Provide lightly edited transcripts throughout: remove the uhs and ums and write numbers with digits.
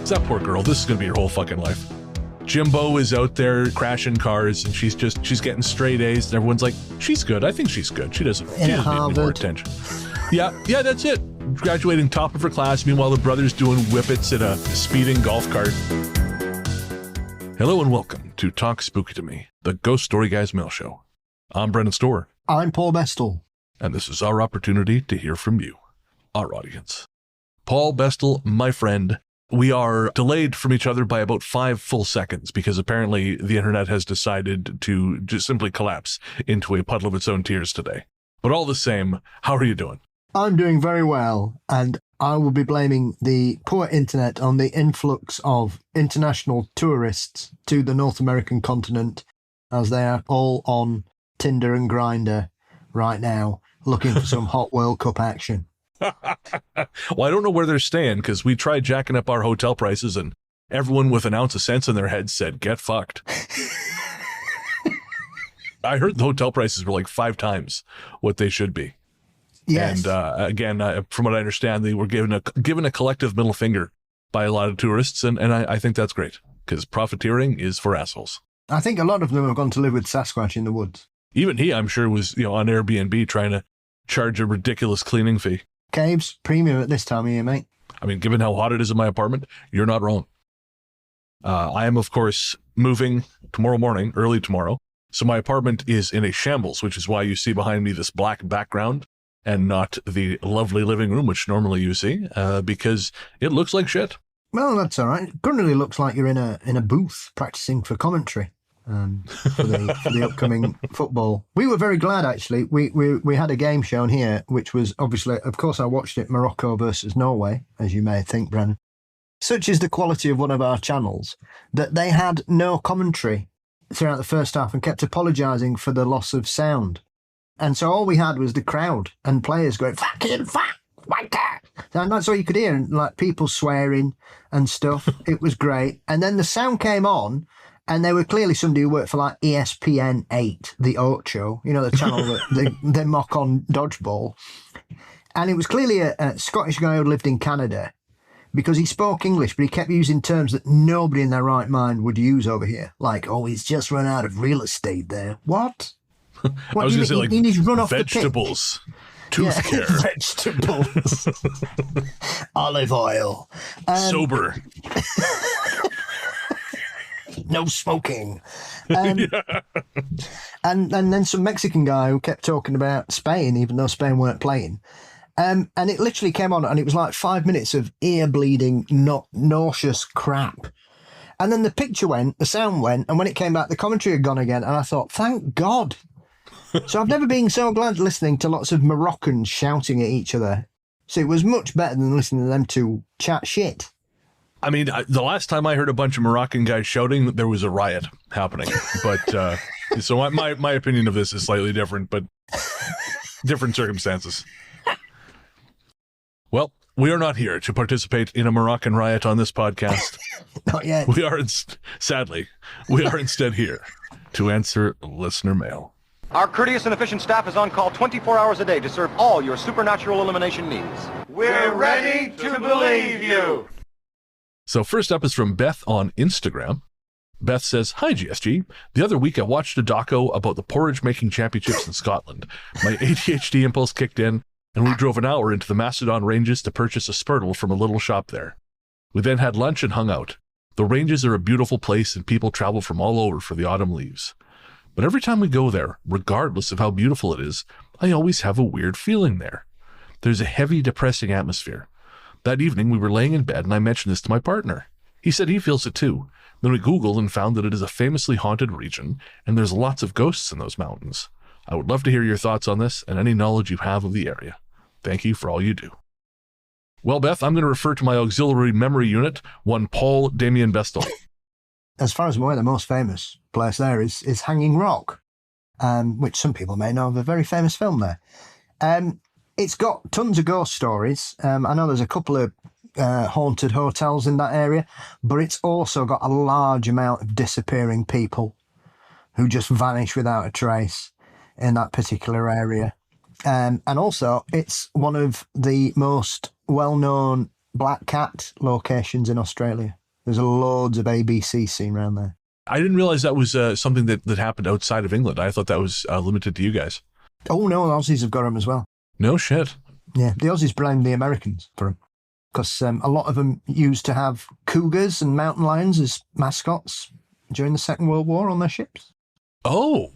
It's that poor girl. This is going to be her whole fucking life. Jimbo is out there crashing cars, and she's getting straight A's, and everyone's like, she's good. I think she's good. She doesn't need any more attention. Yeah, that's it. Graduating top of her class. Meanwhile, the brother's doing whippets in a speeding golf cart. Hello and welcome to Talk Spooky to Me, the Ghost Story Guys mail show. I'm Brennan Storr. I'm Paul Bestel. And this is our opportunity to hear from you, our audience. Paul Bestel, my friend. We are delayed from each other by about 5 full seconds because apparently the internet has decided to just simply collapse into a puddle of its own tears today. But all the same, how are you doing? I'm doing very well, and I will be blaming the poor internet on the influx of international tourists to the North American continent, as they are all on Tinder and Grindr right now, looking for some hot World Cup action. Well, I don't know where they're staying because we tried jacking up our hotel prices and everyone with an ounce of sense in their head said, get fucked. I heard the hotel prices were like 5 times what they should be. Yes. And again, from what I understand, they were given a collective middle finger by a lot of tourists. And I think that's great because profiteering is for assholes. I think a lot of them have gone to live with Sasquatch in the woods. Even he, I'm sure, was on Airbnb trying to charge a ridiculous cleaning fee. Caves, premium at this time of year, mate. I mean, given how hot it is in my apartment, you're not wrong. I am, of course, moving tomorrow morning, early tomorrow. So my apartment is in a shambles, which is why you see behind me this black background and not the lovely living room, which normally you see, because it looks like shit. Well, that's all right. It currently looks like you're in a booth practicing for commentary. For the upcoming football. We were very glad, actually. We had a game shown here, which was obviously, of course, I watched it, Morocco versus Norway, as you may think, Brennan. Such is the quality of one of our channels that they had no commentary throughout the first half and kept apologising for the loss of sound. And so all we had was the crowd and players going, fucking fuck, wanker. And that's all you could hear, and like people swearing and stuff. It was great. And then the sound came on, and they were clearly somebody who worked for like ESPN 8, the Ocho, the channel that they mock on dodgeball. And it was clearly a Scottish guy who lived in Canada because he spoke English, but he kept using terms that nobody in their right mind would use over here. Like, oh, he's just run out of real estate there. What? I was going to say, like, he's run off vegetables, tooth care. Vegetables. Olive oil. Sober. No smoking. And then some Mexican guy who kept talking about Spain, even though Spain weren't playing. And it literally came on, and it was like 5 minutes of ear-bleeding, nauseous crap. And then the picture went, the sound went, and when it came back, the commentary had gone again, and I thought, thank God. So I've never been so glad listening to lots of Moroccans shouting at each other. So it was much better than listening to them two chat shit. I mean, the last time I heard a bunch of Moroccan guys shouting, there was a riot happening. But so my opinion of this is slightly different, but different circumstances. Well, we are not here to participate in a Moroccan riot on this podcast. Not yet. Sadly, we are instead here to answer listener mail. Our courteous and efficient staff is on call 24 hours a day to serve all your supernatural elimination needs. We're ready to believe you. So first up is from Beth on Instagram. Beth says, hi, GSG. The other week I watched a doco about the porridge-making championships in Scotland. My ADHD impulse kicked in, and we drove an hour into the Macedon Ranges to purchase a spurtle from a little shop there. We then had lunch and hung out. The ranges are a beautiful place, and people travel from all over for the autumn leaves. But every time we go there, regardless of how beautiful it is, I always have a weird feeling there. There's a heavy, depressing atmosphere. That evening, we were laying in bed, and I mentioned this to my partner. He said he feels it too. Then we Googled and found that it is a famously haunted region, and there's lots of ghosts in those mountains. I would love to hear your thoughts on this and any knowledge you have of the area. Thank you for all you do. Well, Beth, I'm going to refer to my auxiliary memory unit, one Paul Damien Bestel. As far as I'm aware, the most famous place there is Hanging Rock, which some people may know of a very famous film there. It's got tons of ghost stories. I know there's a couple of haunted hotels in that area, but it's also got a large amount of disappearing people who just vanish without a trace in that particular area. And also, it's one of the most well-known black cat locations in Australia. There's loads of ABC seen around there. I didn't realize that was something that happened outside of England. I thought that was limited to you guys. Oh, no, the Aussies have got them as well. No shit. Yeah, the Aussies blame the Americans for them. Because a lot of them used to have cougars and mountain lions as mascots during the Second World War on their ships. Oh.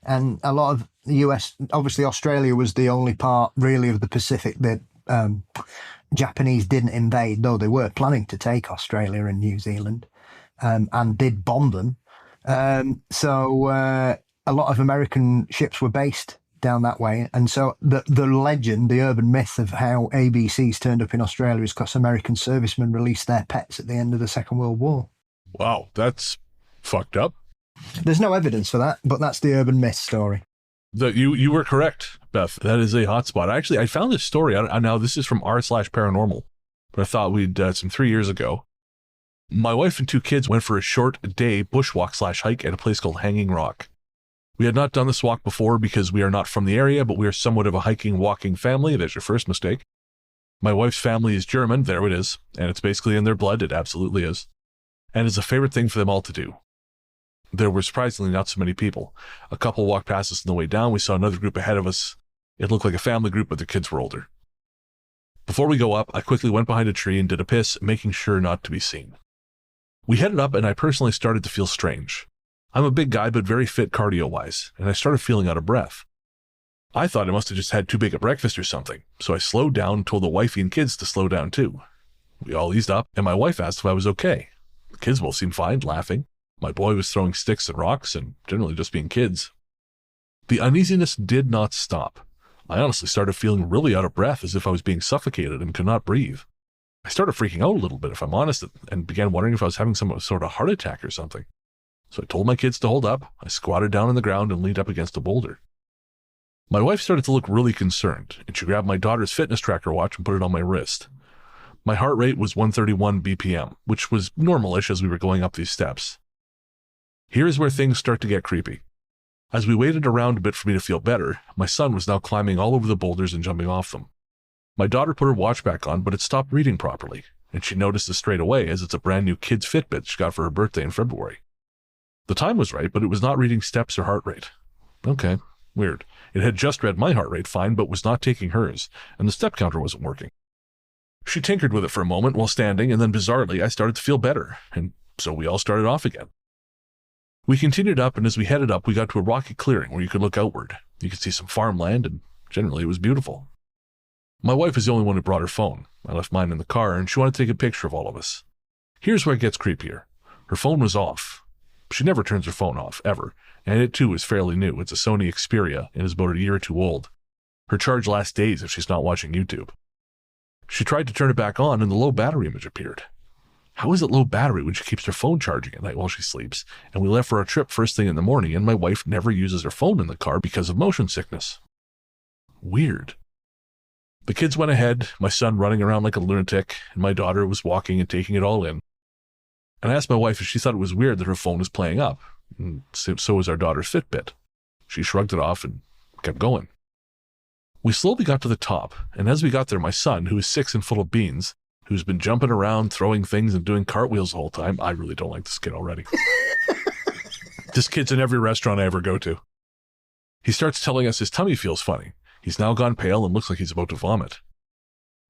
And a lot of the US, obviously Australia was the only part really of the Pacific that Japanese didn't invade, though they were planning to take Australia and New Zealand and did bomb them. So a lot of American ships were based down that way. And so the legend, the urban myth of how ABCs turned up in Australia is because American servicemen released their pets at the end of the Second World War. Wow, that's fucked up. There's no evidence for that, but that's the urban myth story. You were correct, Beth. That is a hotspot. Actually, I found this story. Now, this is from r/paranormal, but I thought we'd some 3 years ago. My wife and 2 kids went for a short day bushwalk/hike at a place called Hanging Rock. We had not done this walk before because we are not from the area, but we are somewhat of a hiking, walking family. There's your first mistake. My wife's family is German. There it is. And it's basically in their blood. It absolutely is. And it's a favorite thing for them all to do. There were surprisingly not so many people. A couple walked past us on the way down. We saw another group ahead of us. It looked like a family group, but their kids were older. Before we go up, I quickly went behind a tree and did a piss, making sure not to be seen. We headed up, and I personally started to feel strange. I'm a big guy, but very fit cardio-wise, and I started feeling out of breath. I thought I must have just had too big a breakfast or something, so I slowed down and told the wifey and kids to slow down too. We all eased up, and my wife asked if I was okay. The kids both seemed fine, laughing. My boy was throwing sticks and rocks and generally just being kids. The uneasiness did not stop. I honestly started feeling really out of breath, as if I was being suffocated and could not breathe. I started freaking out a little bit, if I'm honest, and began wondering if I was having some sort of heart attack or something. So I told my kids to hold up. I squatted down on the ground and leaned up against a boulder. My wife started to look really concerned, and she grabbed my daughter's fitness tracker watch and put it on my wrist. My heart rate was 131 BPM, which was normal-ish as we were going up these steps. Here's where things start to get creepy. As we waited around a bit for me to feel better, my son was now climbing all over the boulders and jumping off them. My daughter put her watch back on, but it stopped reading properly, and she noticed this straight away as it's a brand new kid's Fitbit she got for her birthday in February. The time was right, but it was not reading steps or heart rate. Okay, weird. It had just read my heart rate fine, but was not taking hers, and the step counter wasn't working. She tinkered with it for a moment while standing, and then bizarrely, I started to feel better, and so we all started off again. We continued up, and as we headed up, we got to a rocky clearing where you could look outward. You could see some farmland, and generally it was beautiful. My wife was the only one who brought her phone. I left mine in the car, and she wanted to take a picture of all of us. Here's where it gets creepier. Her phone was off. She never turns her phone off, ever, and it too is fairly new. It's a Sony Xperia, and is about a year or 2 old. Her charge lasts days if she's not watching YouTube. She tried to turn it back on, and the low battery image appeared. How is it low battery when she keeps her phone charging at night while she sleeps? And we left for our trip first thing in the morning, and my wife never uses her phone in the car because of motion sickness. Weird. The kids went ahead, my son running around like a lunatic, and my daughter was walking and taking it all in. And I asked my wife if she thought it was weird that her phone was playing up, and so was our daughter's Fitbit. She shrugged it off and kept going. We slowly got to the top, and as we got there, my son, who is 6 and full of beans, who's been jumping around, throwing things, and doing cartwheels the whole time. I really don't like this kid already. This kid's in every restaurant I ever go to. He starts telling us his tummy feels funny. He's now gone pale and looks like he's about to vomit.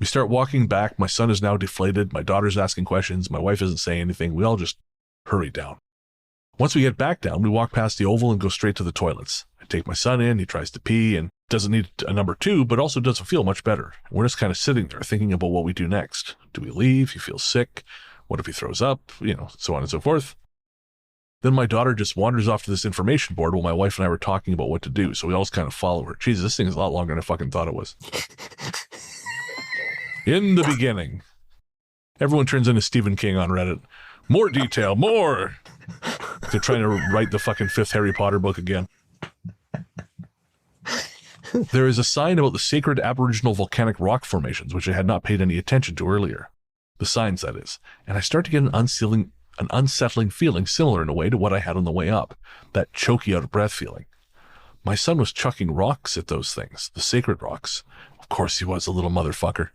We start walking back. My son is now deflated. My daughter's asking questions. My wife isn't saying anything. We all just hurry down. Once we get back down, we walk past the oval and go straight to the toilets. I take my son in. He tries to pee and doesn't need a number 2, but also doesn't feel much better. We're just kind of sitting there thinking about what we do next. Do we leave? He feels sick. What if he throws up? So on and so forth. Then my daughter just wanders off to this information board while my wife and I were talking about what to do, so we all just kind of follow her. Jesus, this thing is a lot longer than I fucking thought it was. In the beginning. Everyone turns into Stephen King on Reddit. More detail, more! They're trying to write the fucking 5th Harry Potter book again. There is a sign about the sacred Aboriginal volcanic rock formations, which I had not paid any attention to earlier. The signs, that is. And I start to get an unsettling feeling similar in a way to what I had on the way up. That choky out-of-breath feeling. My son was chucking rocks at those things, the sacred rocks. Of course he was, a little motherfucker.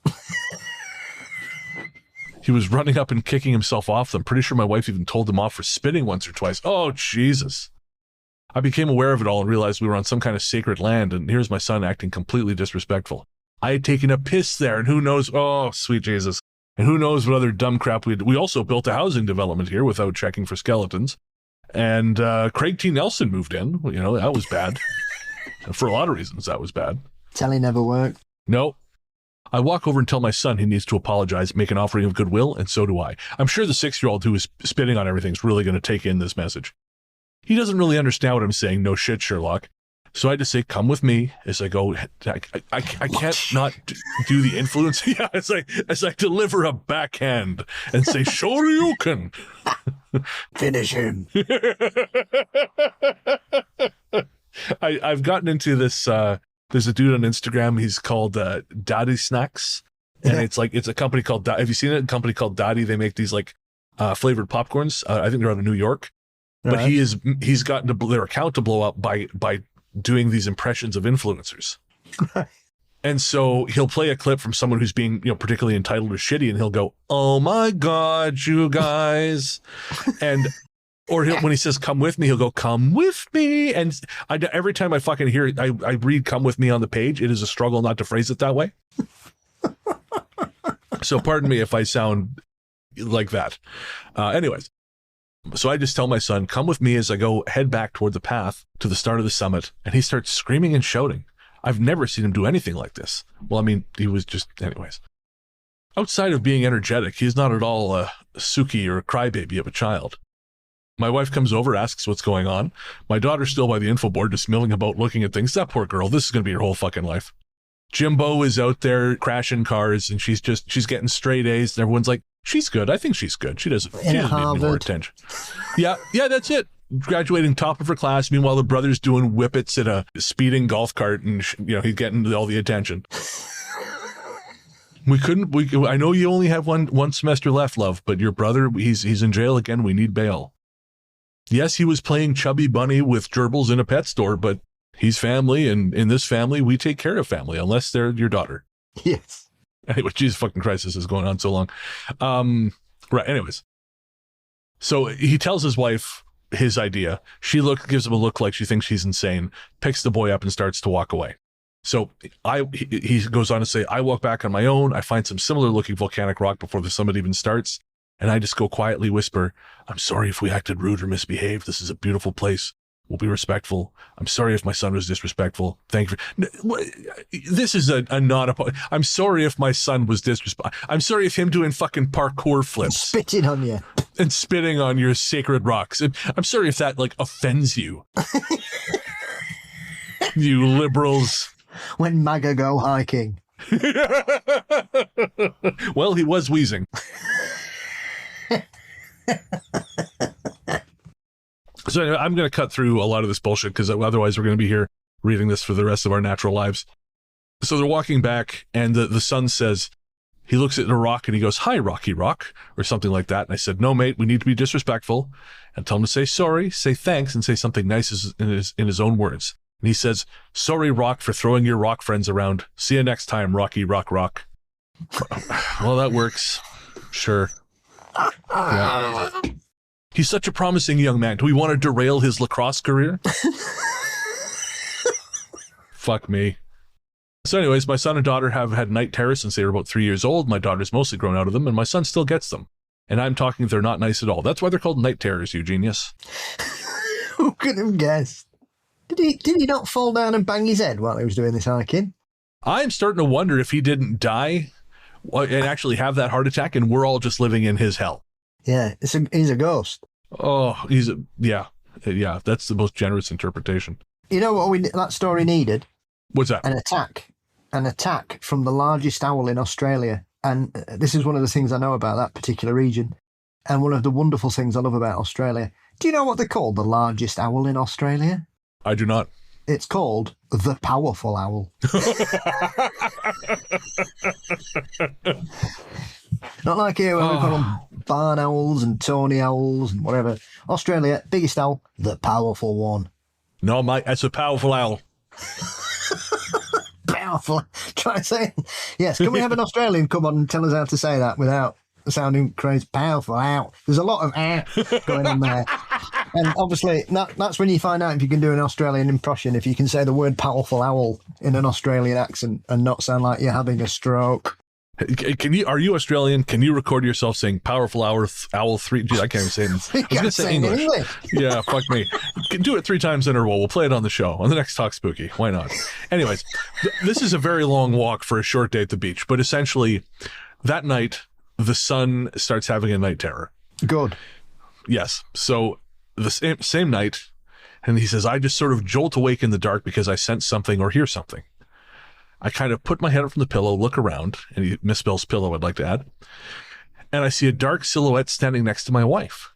He was running up and kicking himself off. I'm pretty sure my wife even told him off for spitting once or twice. Oh, Jesus. I became aware of it all and realized we were on some kind of sacred land, and here's my son acting completely disrespectful. I had taken a piss there, and who knows, oh, sweet Jesus. And who knows what other dumb crap we did. We also built a housing development here without checking for skeletons. And Craig T. Nelson moved in. You know, that was bad. For a lot of reasons, that was bad. Telly never worked. No. I walk over and tell my son he needs to apologize, make an offering of goodwill, and so do I. I'm sure the 6-year-old who is spitting on everything is really going to take in this message. He doesn't really understand what I'm saying. No shit, Sherlock. So I just say, come with me as I go. I can't not do the influence. Yeah, as I deliver a backhand and say, sure you can. Finish him. I've gotten into this. There's a dude on Instagram. He's called Daddy Snacks, and it's a company called. Have you seen it? A company called Daddy. They make these like flavored popcorns. I think they're out of New York, but Right. he's gotten their account to blow up by doing these impressions of influencers. And so he'll play a clip from someone who's being, particularly entitled or shitty, and he'll go, "Oh my God, you guys," or when he says, "Come with me," he'll go, "Come with me." And every time I fucking hear it, I read "Come with me" on the page. It is a struggle not to phrase it that way. So pardon me if I sound like that. Anyways, so I just tell my son, "Come with me," as I go head back toward the path to the start of the summit. And he starts screaming and shouting. I've never seen him do anything like this. Well, I mean, he was just, anyways. Outside of being energetic, he's not at all a Suki or a crybaby of a child. My wife comes over, asks what's going on. My daughter's still by the info board, just milling about, looking at things. That poor girl, this is going to be her whole fucking life. Jimbo is out there crashing cars, and she's getting straight A's, and everyone's like, she's good. I think she's good. She doesn't need any more attention. Yeah, that's it. Graduating top of her class. Meanwhile, the brother's doing whippets at a speeding golf cart, and he's getting all the attention. I know you only have one semester left, love, but your brother, he's in jail again. We need bail. Yes, he was playing Chubby Bunny with gerbils in a pet store, but he's family, and in this family, we take care of family, unless they're your daughter. Yes. Anyway, Jesus fucking Christ, this is going on so long. Right, anyways. So he tells his wife his idea. She gives him a look like she thinks he's insane, picks the boy up and starts to walk away. So he goes on to say, I walk back on my own. I find some similar looking volcanic rock before the summit even starts. And I just go quietly whisper, I'm sorry if we acted rude or misbehaved. This is a beautiful place. We'll be respectful. I'm sorry if my son was disrespectful. Thank you. This is I'm sorry if my son was disrespectful. I'm sorry if him doing fucking parkour flips. Spitting on you. And spitting on your sacred rocks. I'm sorry if that offends you. You liberals. When MAGA go hiking. Well, he was wheezing. So anyway, I'm going to cut through a lot of this bullshit because otherwise we're going to be here reading this for the rest of our natural lives. So they're walking back, and the son says, he looks at a rock and he goes, "Hi, Rocky Rock," or something like that. And I said, "No, mate, we need to be disrespectful and tell him to say sorry, say thanks, and say something nice in his own words." And he says, "Sorry, Rock, for throwing your rock friends around. See you next time, Rocky Rock Rock." Well, that works. Sure. Yeah. He's such a promising young man. Do we want to derail his lacrosse career? Fuck me. So anyways, my son and daughter have had night terrors since they were about 3 years old. My daughter's mostly grown out of them, and my son still gets them. And I'm talking they're not nice at all. That's why they're called night terrors, you genius. Who could have guessed? Did he not fall down and bang his head while he was doing this hiking? I'm starting to wonder if he didn't die and actually have that heart attack, and we're all just living in his hell. Yeah, he's a ghost. Oh, yeah, that's the most generous interpretation. You know what that story needed? What's that? An attack from the largest owl in Australia. And this is one of the things I know about that particular region. And one of the wonderful things I love about Australia. Do you know what they call the largest owl in Australia? I do not. It's called the powerful owl. Not like here where we've got them barn owls and tawny owls and whatever. Australia, biggest owl, the powerful one. No, mate, that's a powerful owl. Powerful. Try saying. Yes, can we have an Australian come on and tell us how to say that without sounding crazy. Powerful out. There's a lot of going on there. And obviously, that's when you find out if you can do an Australian impression, if you can say the word powerful owl in an Australian accent and not sound like you're having a stroke. Are you Australian? Can you record yourself saying powerful owl 3? Geez, I can't even say it. I was going to say English. Yeah, fuck me. Do it 3 times in a row. We'll play it on the show, on the next Talk Spooky. Why not? Anyways, this is a very long walk for a short day at the beach, but essentially that night, the son starts having a night terror. Good. Yes. So the same night, and he says, I just sort of jolt awake in the dark because I sense something or hear something. I kind of put my head up from the pillow, look around, and he misspells pillow, I'd like to add, and I see a dark silhouette standing next to my wife.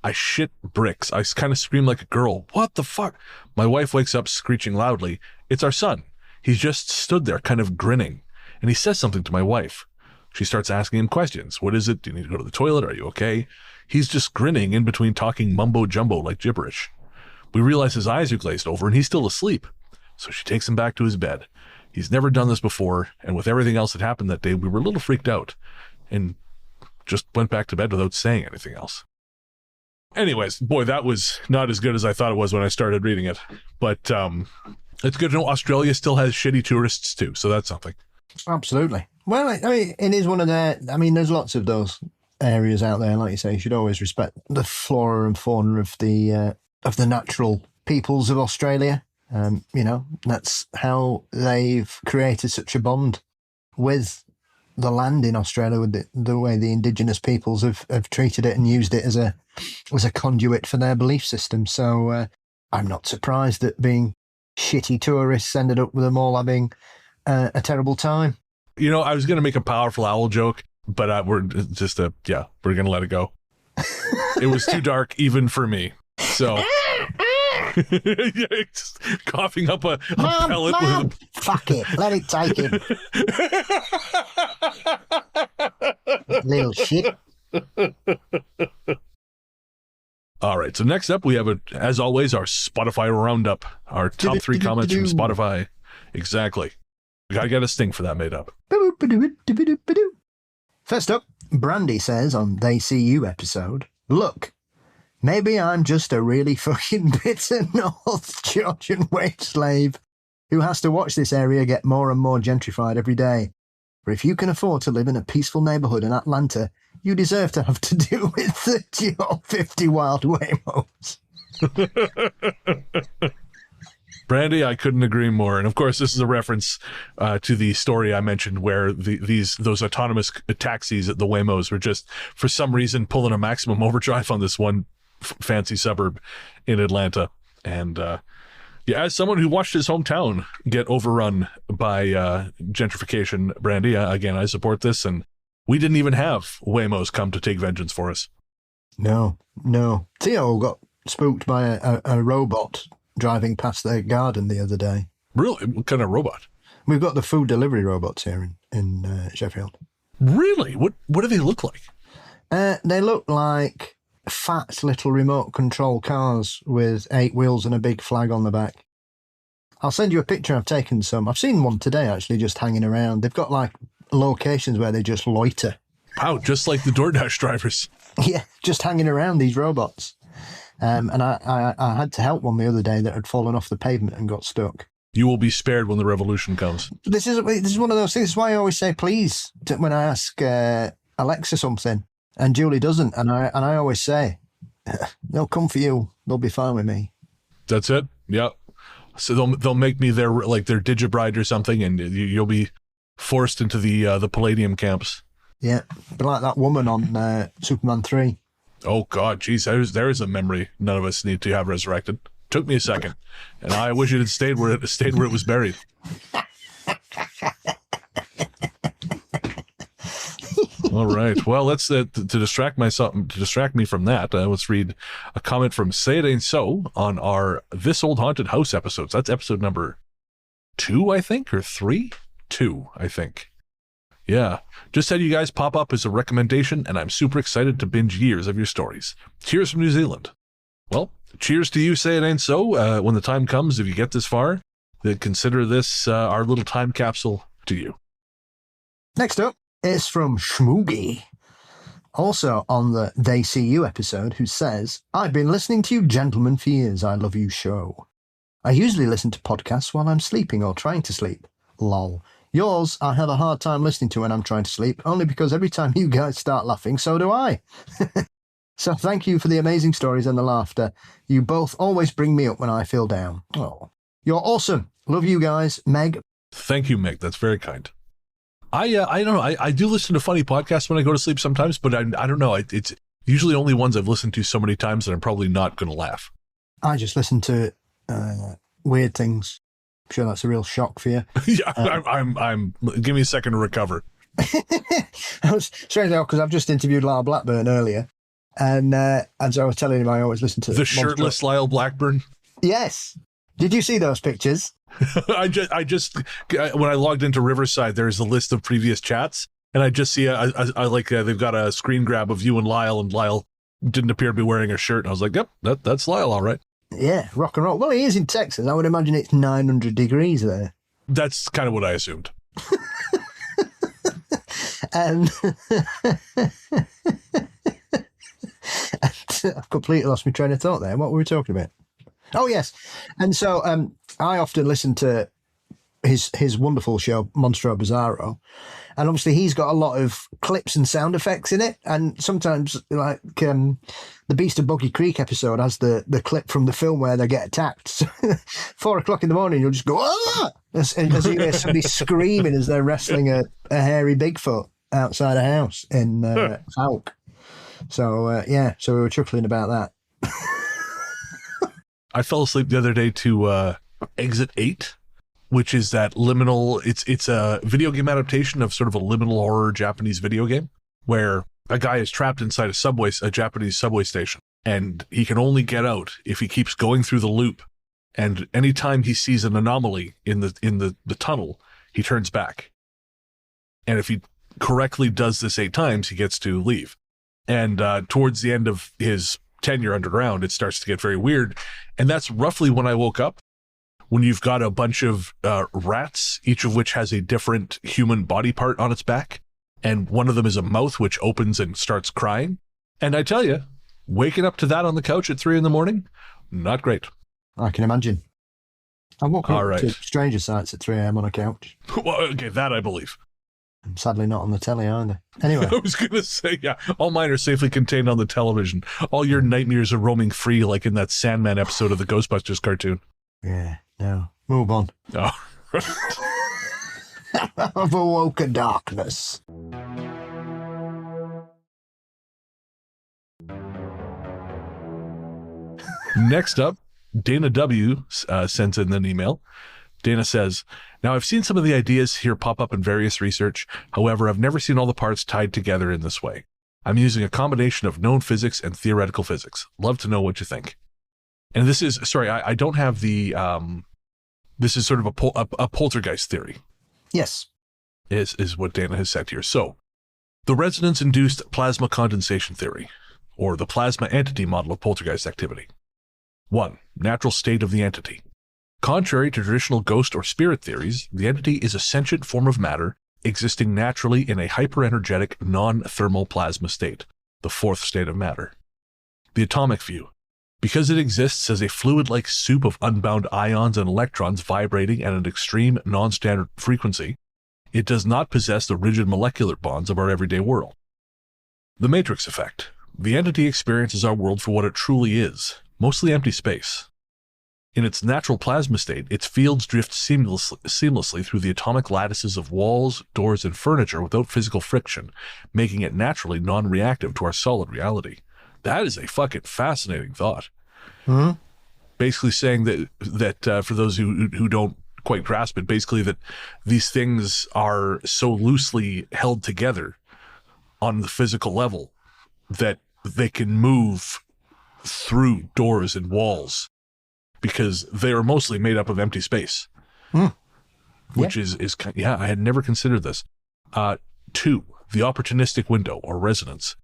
I shit bricks. I kind of scream like a girl. What the fuck? My wife wakes up screeching loudly. It's our son. He's just stood there kind of grinning, and he says something to my wife. She starts asking him questions. What is it? Do you need to go to the toilet? Are you okay? He's just grinning in between talking mumbo jumbo like gibberish. We realize his eyes are glazed over and he's still asleep. So she takes him back to his bed. He's never done this before, and with everything else that happened that day, we were a little freaked out and just went back to bed without saying anything else. Anyways, boy, that was not as good as I thought it was when I started reading it. But it's good to know Australia still has shitty tourists too, so that's something. Absolutely. Well, I mean, it is one of their... I mean, there's lots of those areas out there. Like you say, you should always respect the flora and fauna of the natural peoples of Australia. You know, that's how they've created such a bond with the land in Australia, with the way the indigenous peoples have treated it and used it as a conduit for their belief system. So I'm not surprised that being shitty tourists ended up with them all having a terrible time. You know, I was going to make a powerful owl joke, but we're going to let it go. It was too dark even for me. So... yeah, just coughing up a pellet. Mom, fuck it. Let it take him. Little shit. All right. So next up, we have, as always, our Spotify roundup. Our top 3 comments from Spotify. Exactly. We got to get a sting for that made up. First up, Brandy says on They See You episode, look, maybe I'm just a really fucking bitter North Georgian wage slave who has to watch this area get more and more gentrified every day. But if you can afford to live in a peaceful neighbourhood in Atlanta, you deserve to have to deal with 30 or 50 wild Waymos. Brandy, I couldn't agree more. And of course, this is a reference to the story I mentioned where those autonomous taxis at the Waymos were just, for some reason, pulling a maximum overdrive on this one fancy suburb in Atlanta. And as someone who watched his hometown get overrun by gentrification, Brandy, again, I support this. And we didn't even have Waymos come to take vengeance for us. No. Theo got spooked by a robot driving past their garden the other day. Really? What kind of robot? We've got the food delivery robots here in Sheffield. Really? What do they look like? They look like fat little remote control cars with 8 wheels and a big flag on the back. I'll send you a picture. I've taken some. I've seen one today, actually, just hanging around. They've got like locations where they just loiter. Wow, just like the DoorDash drivers. Yeah, just hanging around, these robots. And I had to help one the other day that had fallen off the pavement and got stuck. You will be spared when the revolution comes. This is one of those things. This is why I always say please when I ask Alexa something, and Julie doesn't, and I always say they'll come for you. They'll be fine with me. That's it. Yeah. So they'll make me their digibride or something, and you'll be forced into the Palladium camps. Yeah, but like that woman on Superman 3. Oh, God, geez, there is a memory none of us need to have resurrected. Took me a second, and I wish it had stayed where it was buried. All right, well, let's to distract me from that. Let's read a comment from Say It Ain't So on our This Old Haunted House episodes. That's episode number 2, I think, or 3? 2, I think. Yeah, just had you guys pop up as a recommendation, and I'm super excited to binge years of your stories. Cheers from New Zealand. Well, cheers to you, Say It Ain't So. When the time comes, if you get this far, then consider this our little time capsule to you. Next up is from Schmoogie. Also on the They See You episode, who says, I've been listening to you gentlemen for years. I love you show. I usually listen to podcasts while I'm sleeping or trying to sleep. Lol. Yours, I have a hard time listening to when I'm trying to sleep, only because every time you guys start laughing, so do I. So thank you for the amazing stories and the laughter. You both always bring me up when I feel down. Oh, you're awesome. Love you guys. Meg. Thank you, Meg. That's very kind. I don't know. I do listen to funny podcasts when I go to sleep sometimes, but I don't know. It's usually only ones I've listened to so many times that I'm probably not going to laugh. I just listen to weird things. I'm sure that's a real shock for you. Yeah, I'm. Give me a second to recover. I was strange though, because I've just interviewed Lyle Blackburn earlier, and so I was telling him I always listen to the shirtless Lyle Blackburn. Yes. Did you see those pictures? I just when I logged into Riverside, there's a list of previous chats, and I just see they've got a screen grab of you and Lyle didn't appear to be wearing a shirt, and I was like, yep, that's Lyle, all right. Yeah, rock and roll. Well, he is in Texas. I would imagine it's 900 degrees there. That's kind of what I assumed. And I've completely lost my train of thought there. What were we talking about? Oh, yes. And so I often listen to his wonderful show, Monstro Bizarro. And obviously he's got a lot of clips and sound effects in it. And sometimes, like, the Beast of Boggy Creek episode has the clip from the film where they get attacked. So 4 o'clock in the morning, you'll just go, ah! As you hear somebody screaming as they're wrestling a hairy Bigfoot outside a house in Falk. So, so we were chuckling about that. I fell asleep the other day to Exit 8, which is that liminal, it's a video game adaptation of sort of a liminal horror Japanese video game where a guy is trapped inside a Japanese subway station, and he can only get out if he keeps going through the loop. And anytime he sees an anomaly in the tunnel, he turns back. And if he correctly does this 8 times, he gets to leave. And towards the end of his tenure underground, it starts to get very weird. And that's roughly when I woke up, when you've got a bunch of rats, each of which has a different human body part on its back. And one of them is a mouth which opens and starts crying. And I tell you, waking up to that on the couch at 3 a.m, not great. I can imagine. I woke up right to Stranger Sights at 3 a.m. on a couch. Well, okay, that I believe. I'm sadly not on the telly either. Anyway. I was going to say, yeah, all mine are safely contained on the television. All your nightmares are roaming free like in that Sandman episode of the Ghostbusters cartoon. Yeah, no. Move on. Oh. I've awoken darkness. Next up, Dana W. sends in an email. Dana says, now I've seen some of the ideas here pop up in various research. However, I've never seen all the parts tied together in this way. I'm using a combination of known physics and theoretical physics. Love to know what you think. And this is, sorry, I don't have the, this is sort of a poltergeist theory. Yes. Is what Dana has said here. So, the resonance-induced plasma condensation theory, or the plasma entity model of poltergeist activity. 1. Natural state of the entity. Contrary to traditional ghost or spirit theories, the entity is a sentient form of matter existing naturally in a hyperenergetic, non-thermal plasma state, the 4th state of matter. The atomic view. Because it exists as a fluid-like soup of unbound ions and electrons vibrating at an extreme, non-standard frequency, it does not possess the rigid molecular bonds of our everyday world. The matrix effect. The entity experiences our world for what it truly is, mostly empty space. In its natural plasma state, its fields drift seamlessly through the atomic lattices of walls, doors, and furniture without physical friction, making it naturally non-reactive to our solid reality. That is a fucking fascinating thought. Mm-hmm. Basically saying that for those who don't quite grasp it, basically that these things are so loosely held together on the physical level that they can move through doors and walls because they are mostly made up of empty space. Which is I had never considered this. 2, the opportunistic window or resonance.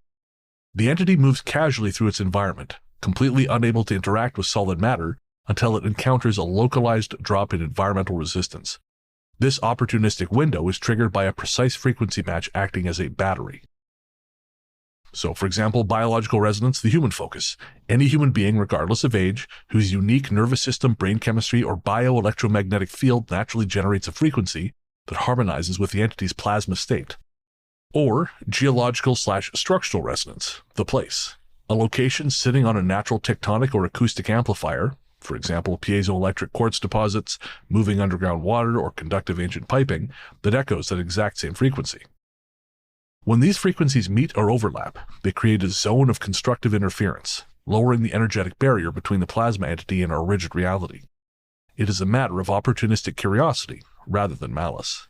The entity moves casually through its environment, completely unable to interact with solid matter until it encounters a localized drop in environmental resistance. This opportunistic window is triggered by a precise frequency match acting as a battery. So, for example, biological resonance, the human focus. Any human being, regardless of age, whose unique nervous system, brain chemistry, or bioelectromagnetic field naturally generates a frequency that harmonizes with the entity's plasma state. Or geological/structural resonance, the place. A location sitting on a natural tectonic or acoustic amplifier, for example, piezoelectric quartz deposits, moving underground water, or conductive ancient piping, that echoes that exact same frequency. When these frequencies meet or overlap, they create a zone of constructive interference, lowering the energetic barrier between the plasma entity and our rigid reality. It is a matter of opportunistic curiosity rather than malice.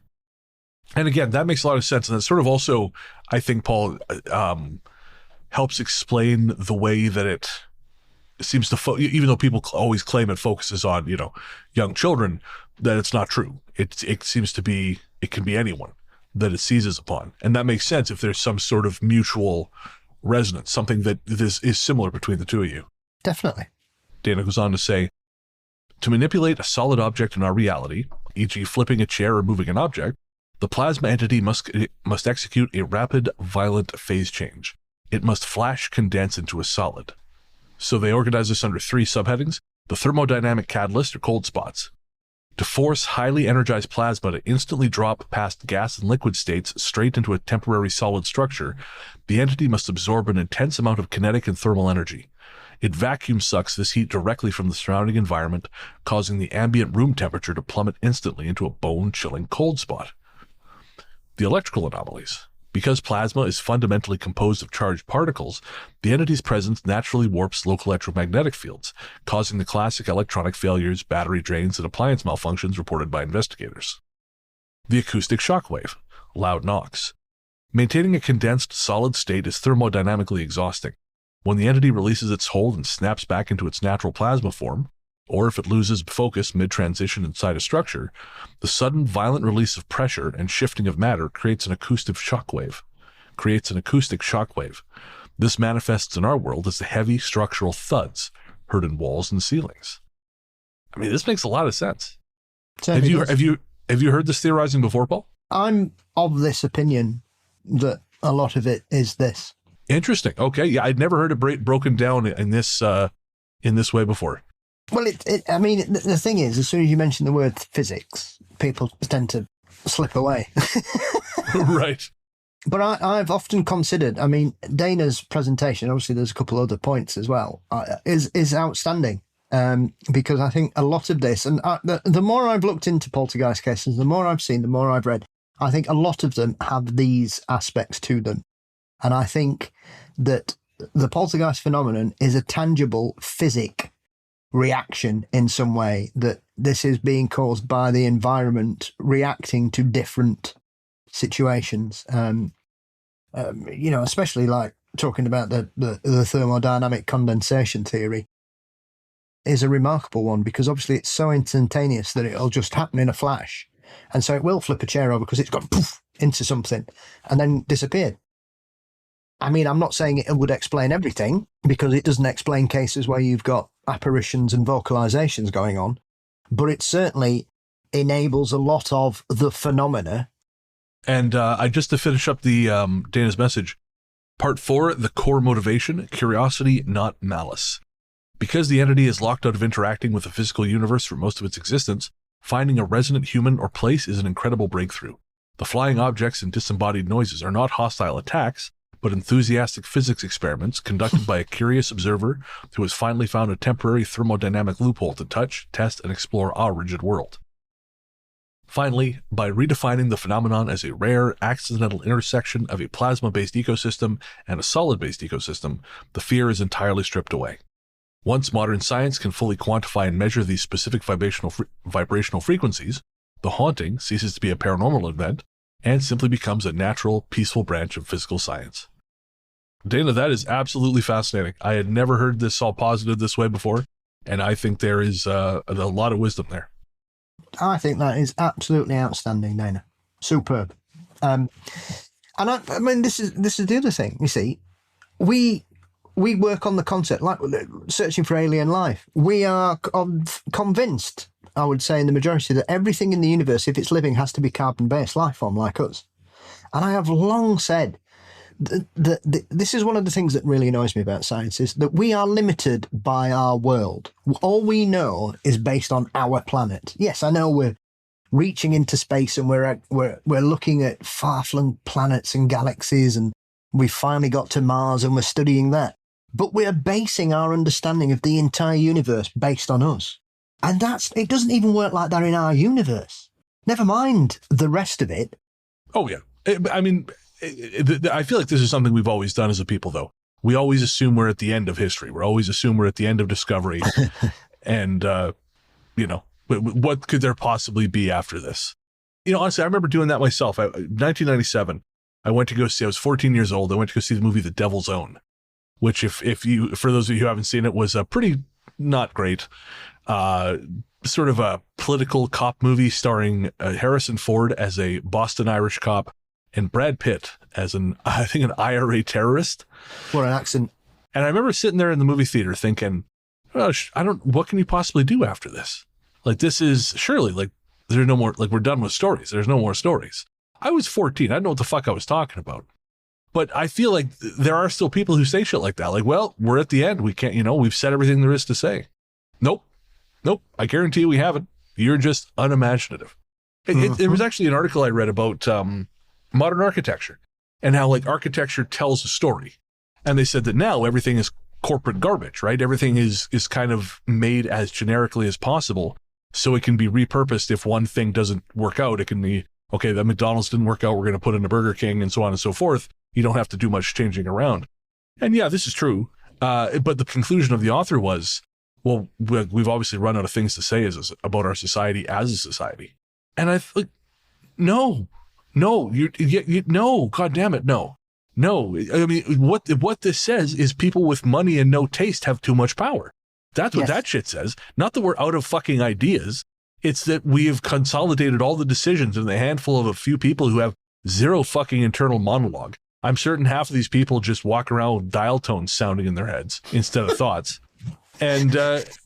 And again, that makes a lot of sense. And that sort of also, I think, Paul, helps explain the way that it seems to, even though people always claim it focuses on, young children, that it's not true. It seems to be, it can be anyone that it seizes upon. And that makes sense if there's some sort of mutual resonance, something that is similar between the two of you. Definitely. Dana goes on to say, to manipulate a solid object in our reality, e.g. flipping a chair or moving an object, the plasma entity must execute a rapid, violent phase change. It must flash condense into a solid. So they organize this under 3 subheadings: the thermodynamic catalyst, or cold spots. To force highly energized plasma to instantly drop past gas and liquid states straight into a temporary solid structure, the entity must absorb an intense amount of kinetic and thermal energy. It vacuum sucks this heat directly from the surrounding environment, causing the ambient room temperature to plummet instantly into a bone-chilling cold spot. The electrical anomalies. Because plasma is fundamentally composed of charged particles, the entity's presence naturally warps local electromagnetic fields, causing the classic electronic failures, battery drains, and appliance malfunctions reported by investigators. The acoustic shockwave. Loud knocks. Maintaining a condensed solid state is thermodynamically exhausting. When the entity releases its hold and snaps back into its natural plasma form, or if it loses focus mid-transition inside a structure, the sudden violent release of pressure and shifting of matter creates an acoustic shockwave. This manifests in our world as the heavy structural thuds heard in walls and ceilings. I mean, this makes a lot of sense. Have you heard this theorizing before, Paul? I'm of this opinion that a lot of it is this. Interesting. Okay, yeah, I'd never heard it broken down in this way before. Well, the thing is, as soon as you mention the word physics, people tend to slip away. Right. But I've often considered, Dana's presentation, obviously there's a couple other points as well, is outstanding. Because I think a lot of this, and the more I've looked into poltergeist cases, the more I've seen, the more I've read, I think a lot of them have these aspects to them. And I think that the poltergeist phenomenon is a tangible physic reaction in some way, that this is being caused by the environment reacting to different situations. Especially like talking about the thermodynamic condensation theory is a remarkable one, because obviously it's so instantaneous that it'll just happen in a flash. And so it will flip a chair over because it's gone poof into something and then disappeared. I'm not saying it would explain everything, because it doesn't explain cases where you've got apparitions and vocalizations going on, but it certainly enables a lot of the phenomena. And just to finish up the Dana's message, part 4, the core motivation, curiosity, not malice. Because the entity is locked out of interacting with the physical universe for most of its existence, finding a resonant human or place is an incredible breakthrough. The flying objects and disembodied noises are not hostile attacks, but enthusiastic physics experiments conducted by a curious observer who has finally found a temporary thermodynamic loophole to touch, test, and explore our rigid world. Finally, by redefining the phenomenon as a rare, accidental intersection of a plasma-based ecosystem and a solid-based ecosystem, the fear is entirely stripped away. Once modern science can fully quantify and measure these specific vibrational frequencies, the haunting ceases to be a paranormal event and simply becomes a natural, peaceful branch of physical science. Dana, that is absolutely fascinating. I had never heard this all posited this way before, and I think there is a lot of wisdom there. I think that is absolutely outstanding, Dana. Superb. And this is the other thing. You see, we work on the concept, like searching for alien life. We are convinced, I would say in the majority, that everything in the universe, if it's living, has to be carbon-based life form like us. And I have long said This is one of the things that really annoys me about science, is that we are limited by our world. All we know is based on our planet. Yes, I know we're reaching into space and we're looking at far-flung planets and galaxies, and we finally got to Mars and we're studying that. But we're basing our understanding of the entire universe based on us. And it doesn't even work like that in our universe. Never mind the rest of it. Oh, yeah. I mean, I feel like this is something we've always done as a people, though. We always assume we're at the end of history. We always assume we're at the end of discovery. And, what could there possibly be after this? Honestly, I remember doing that myself. 1997, I went to go see, I was 14 years old. I went to go see the movie The Devil's Own, which for those of you who haven't seen it, was a pretty not great, sort of a political cop movie starring Harrison Ford as a Boston Irish cop and Brad Pitt as an IRA terrorist. What an accent. And I remember sitting there in the movie theater thinking, what can you possibly do after this? Like, this is surely, like, there's no more, like, we're done with stories. There's no more stories. I was 14. I didn't know what the fuck I was talking about. But I feel like there are still people who say shit like that. Like, well, we're at the end. We can't, we've said everything there is to say. Nope. I guarantee you we haven't. You're just unimaginative. It was actually an article I read about modern architecture and how, like, architecture tells a story. And they said that now everything is corporate garbage, right? Everything is kind of made as generically as possible so it can be repurposed. If one thing doesn't work out, it can be, okay, that McDonald's didn't work out, we're going to put in a Burger King, and so on and so forth. You don't have to do much changing around. And yeah, this is true. But the conclusion of the author was, well, we've obviously run out of things to say about our society as a society. And I like, no, God damn it, no. I mean, what this says is people with money and no taste have too much power. That's what that shit says. Not that we're out of fucking ideas. It's that we have consolidated all the decisions in the handful of a few people who have zero fucking internal monologue. I'm certain half of these people just walk around with dial tones sounding in their heads instead of thoughts. And yes,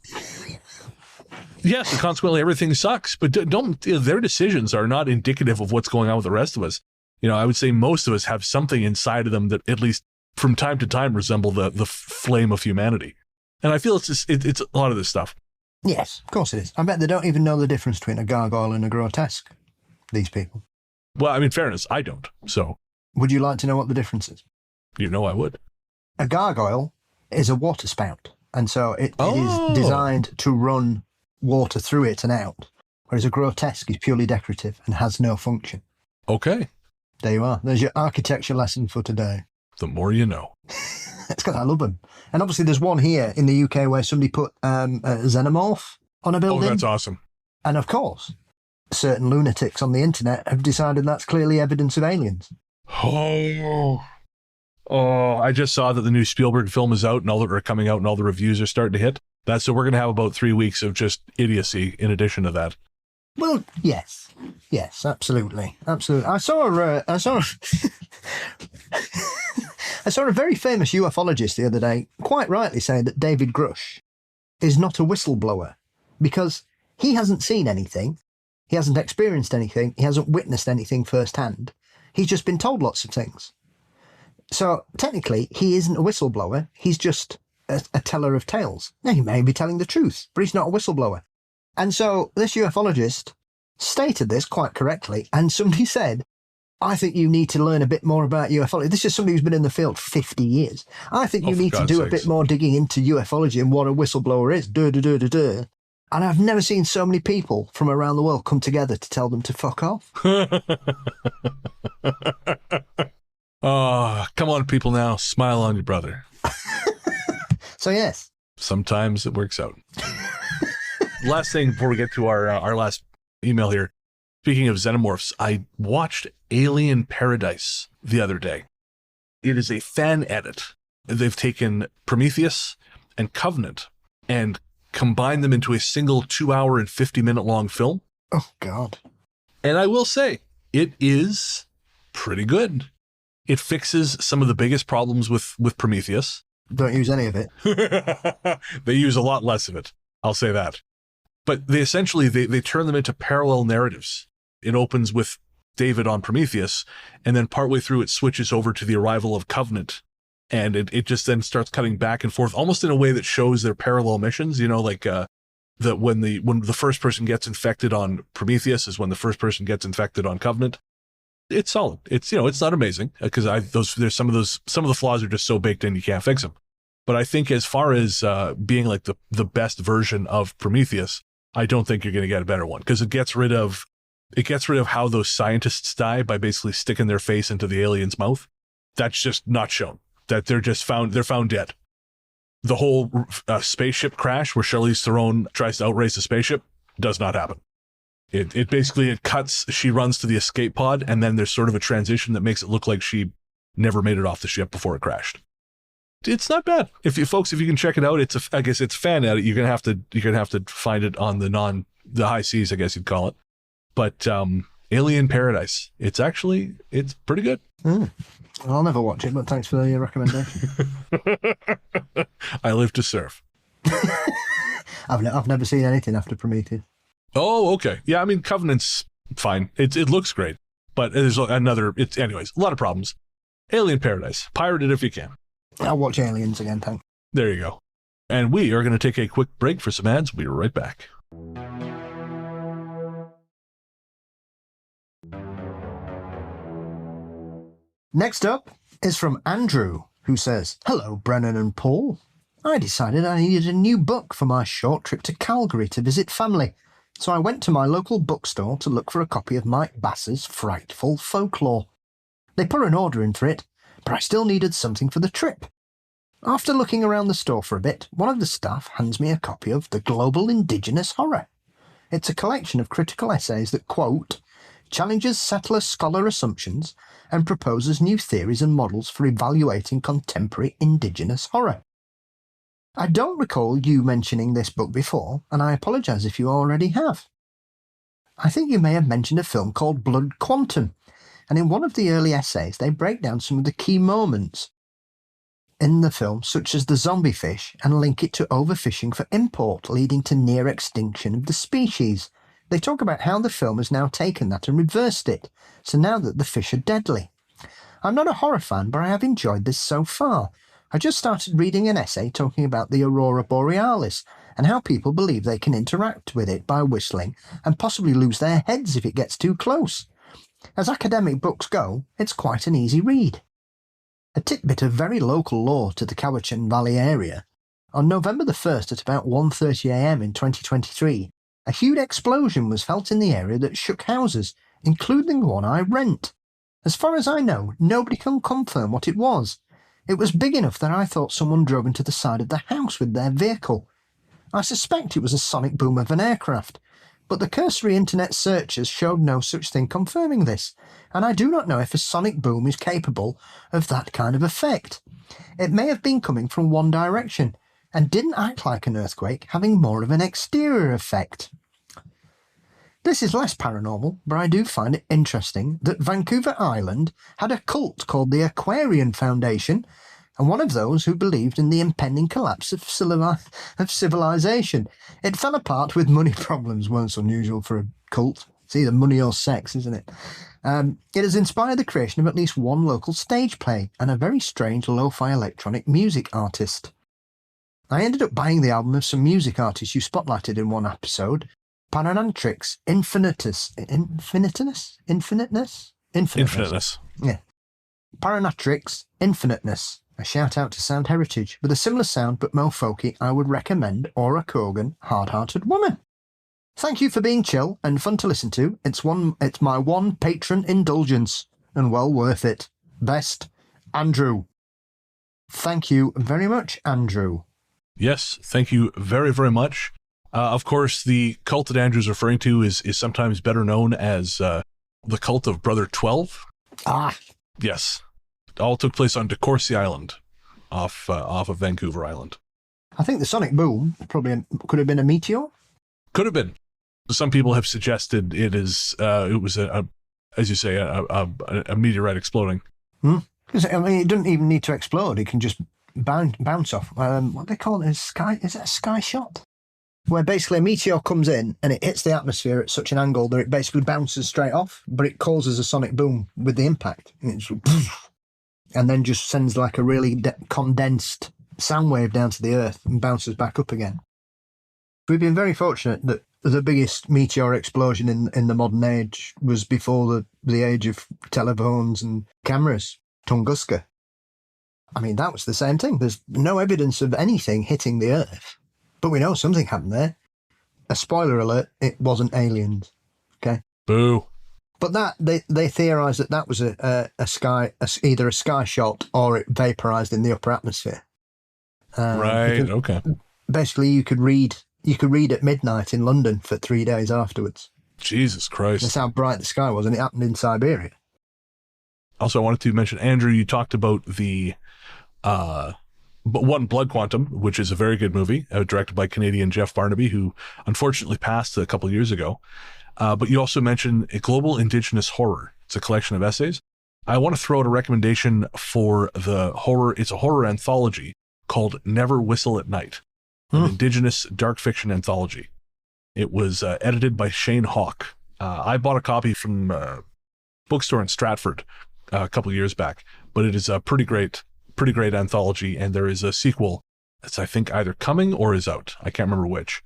and consequently everything sucks. But their decisions are not indicative of what's going on with the rest of us. I would say most of us have something inside of them that at least from time to time resemble the flame of humanity. And I feel it's a lot of this stuff. Yes, of course it is. I bet they don't even know the difference between a gargoyle and a grotesque, these people. Well, I mean, fairness, I don't. So, would you like to know what the difference is? I would. A gargoyle is a water spout, and so it is designed to run water through it and out, whereas a grotesque is purely decorative and has no function. Okay. There you are. There's your architecture lesson for today. The more you know. It's because I love them. And obviously there's one here in the UK where somebody put a xenomorph on a building. Oh, that's awesome. And of course, certain lunatics on the internet have decided that's clearly evidence of aliens. Oh, I just saw that the new Spielberg film is out and all that are coming out and all the reviews are starting to hit. So we're going to have about 3 weeks of just idiocy in addition to that. Well, yes, absolutely. I saw a very famous ufologist the other day quite rightly say that David Grush is not a whistleblower because he hasn't seen anything, he hasn't experienced anything, he hasn't witnessed anything firsthand. He's just been told lots of things. So technically, he isn't a whistleblower. He's just a teller of tales. Now, he may be telling the truth, but he's not a whistleblower. And so this ufologist stated this quite correctly, and somebody said, I think you need to learn a bit more about ufology. This is somebody who's been in the field 50 years. I think you need to do a bit more digging into ufology and what a whistleblower is. And I've never seen so many people from around the world come together to tell them to fuck off. Oh, come on, people now. Smile on your brother. So, yes. Sometimes it works out. Last thing before we get to our last email here. Speaking of xenomorphs, I watched Alien Paradise the other day. It is a fan edit. They've taken Prometheus and Covenant and combined them into a single 2-hour and 50-minute long film. Oh, God. And I will say, it is pretty good. It fixes some of the biggest problems with Prometheus. Don't use any of it. They use a lot less of it. I'll say that. But they essentially, they turn them into parallel narratives. It opens with David on Prometheus, and then partway through it switches over to the arrival of Covenant, and it just then starts cutting back and forth, almost in a way that shows their parallel missions. Like that when the first person gets infected on Prometheus is when the first person gets infected on Covenant. It's solid. It's it's not amazing because there's some of the flaws are just so baked in you can't fix them. But I think as far as being like the best version of Prometheus, I don't think you're going to get a better one because it gets rid of how those scientists die by basically sticking their face into the alien's mouth. That's just not shown. That they're found dead. The whole spaceship crash where Charlize Theron tries to outrace the spaceship does not happen. It basically cuts. She runs to the escape pod, and then there's sort of a transition that makes it look like she never made it off the ship before it crashed. It's not bad. If you can check it out, I guess it's fan edit. You're gonna have to find it on the high seas, I guess you'd call it. But Alien Paradise. It's pretty good. I'll never watch it, but thanks for your recommendation. I live to serve. I've never seen anything after Prometheus. Oh, okay. Yeah, I mean, Covenant's fine. It looks great, but there's anyways, a lot of problems. Alien Paradise. Pirate it if you can. I'll watch Aliens again, thanks. There you go. And we are going to take a quick break for some ads. We'll be right back. Next up is from Andrew, who says, "Hello, Brennan and Paul. I decided I needed a new book for my short trip to Calgary to visit family, so I went to my local bookstore to look for a copy of Mike Bass's Frightful Folklore. They put an order in for it, but I still needed something for the trip. After looking around the store for a bit, one of the staff hands me a copy of The Global Indigenous Horror. It's a collection of critical essays that, quote, challenges settler scholar assumptions and proposes new theories and models for evaluating contemporary Indigenous horror. I don't recall you mentioning this book before, and I apologise if you already have. I think you may have mentioned a film called Blood Quantum, and in one of the early essays they break down some of the key moments in the film, such as the zombie fish, and link it to overfishing for import, leading to near extinction of the species. They talk about how the film has now taken that and reversed it, so now that the fish are deadly. I'm not a horror fan, but I have enjoyed this so far. I just started reading an essay talking about the Aurora Borealis and how people believe they can interact with it by whistling and possibly lose their heads if it gets too close. As academic books go, it's quite an easy read. A tidbit of very local lore to the Cowichan Valley area. On November the 1st at about 1:30 a.m. in 2023, a huge explosion was felt in the area that shook houses, including the one I rent. As far as I know, nobody can confirm what it was. It was big enough that I thought someone drove into the side of the house with their vehicle. I suspect it was a sonic boom of an aircraft, but the cursory internet searches showed no such thing confirming this, and I do not know if a sonic boom is capable of that kind of effect. It may have been coming from one direction, and didn't act like an earthquake, having more of an exterior effect. This is less paranormal, but I do find it interesting that Vancouver Island had a cult called the Aquarian Foundation, and one of those who believed in the impending collapse of civilization. It fell apart with money problems, once unusual for a cult. It's either money or sex, isn't it? It has inspired the creation of at least one local stage play and a very strange lo-fi electronic music artist. I ended up buying the album of some music artists you spotlighted in one episode, Paranatrix Infinitus. Yeah. Paranatrix Infiniteness. A shout out to Sound Heritage. With a similar sound but more folky, I would recommend Aura Kogan, Hard-Hearted Woman. Thank you for being chill and fun to listen to. It's my one patron indulgence, and well worth it. Best, Andrew. Thank you very much, Andrew. Yes, thank you very, very much. Of course, the cult that Andrew's referring to is sometimes better known as the cult of Brother 12. Ah. Yes. It all took place on DeCourcy Island, off of Vancouver Island. I think the sonic boom probably could have been a meteor. Could have been. Some people have suggested it was as you say, a meteorite exploding. Because I mean, it doesn't even need to explode. It can just bounce off. What they call it is sky. Is it a sky shot? where basically a meteor comes in and it hits the atmosphere at such an angle that it basically bounces straight off, but it causes a sonic boom with the impact. And then just sends like a really condensed sound wave down to the Earth and bounces back up again. We've been very fortunate that the biggest meteor explosion in the modern age was before the age of telephones and cameras, Tunguska. I mean, that was the same thing. There's no evidence of anything hitting the Earth, but we know something happened there. A spoiler alert, it wasn't aliens. Okay? Boo. But that they theorised that was either a sky shot or it vaporised in the upper atmosphere. Right, okay. Basically, you could read at midnight in London for 3 days afterwards. Jesus Christ. That's how bright the sky was, and it happened in Siberia. Also, I wanted to mention, Andrew, you talked about the One Blood Quantum, which is a very good movie, directed by Canadian Jeff Barnaby, who unfortunately passed a couple of years ago. But you also mentioned A Global Indigenous Horror. It's a collection of essays. I want to throw out a recommendation for the horror. It's a horror anthology called Never Whistle at Night, an Indigenous dark fiction anthology. It was edited by Shane Hawke. I bought a copy from a bookstore in Stratford a couple of years back, but it is a pretty great anthology, and there is a sequel that's, I think, either coming or is out. I can't remember which.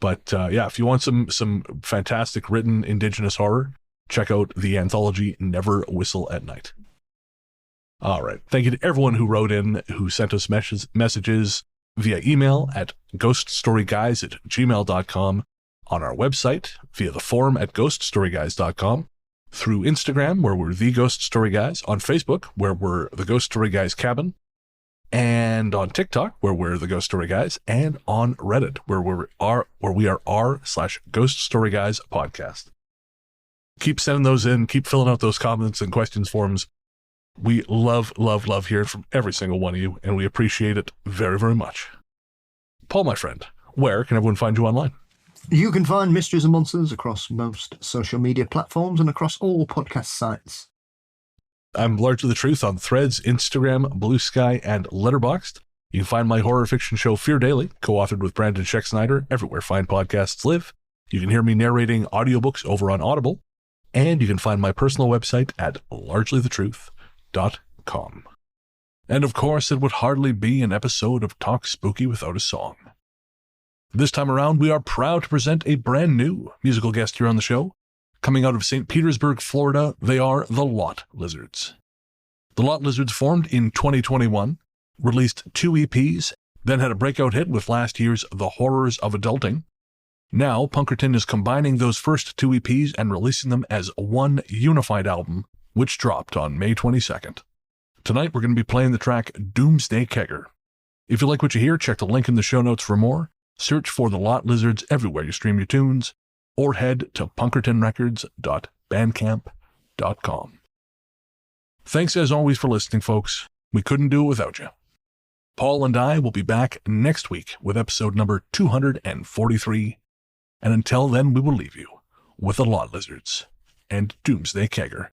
But yeah, if you want some fantastic written Indigenous horror, check out the anthology Never Whistle at Night. All right. Thank you to everyone who wrote in, who sent us messages via email at ghoststoryguys@gmail.com, on our website, via the forum at ghoststoryguys.com, through Instagram, where we're The Ghost Story Guys, on Facebook, where we're The Ghost Story Guys Cabin, and on TikTok, where we're The Ghost Story Guys, and on Reddit, where we are r/Ghost Story Guys podcast. Keep sending those in. Keep filling out those comments and questions forms. We love hearing from every single one of you, and we appreciate it very, very much. Paul, my friend, where can everyone find you online? You can find Mysteries and Monsters across most social media platforms and across all podcast sites. I'm Largely the Truth on Threads, Instagram, Blue Sky, and Letterboxd. You can find my horror fiction show Fear Daily, co-authored with Brandon Scheck-Snyder, everywhere fine podcasts live. You can hear me narrating audiobooks over on Audible, and you can find my personal website at largelythetruth.com. And of course, it would hardly be an episode of Talk Spooky without a song. This time around, we are proud to present a brand new musical guest here on the show. Coming out of St. Petersburg, Florida, they are the Lot Lizards. The Lot Lizards formed in 2021, released 2 EPs, then had a breakout hit with last year's The Horrors of Adulting. Now, Punkerton is combining those first 2 EPs and releasing them as one unified album, which dropped on May 22nd. Tonight, we're going to be playing the track Doomsday Kegger. If you like what you hear, check the link in the show notes for more. Search for The Lot Lizards everywhere you stream your tunes, or head to punkertonrecords.bandcamp.com. Thanks as always for listening, folks. We couldn't do it without you. Paul and I will be back next week with episode number 243, and until then we will leave you with The Lot Lizards and Doomsday Kegger.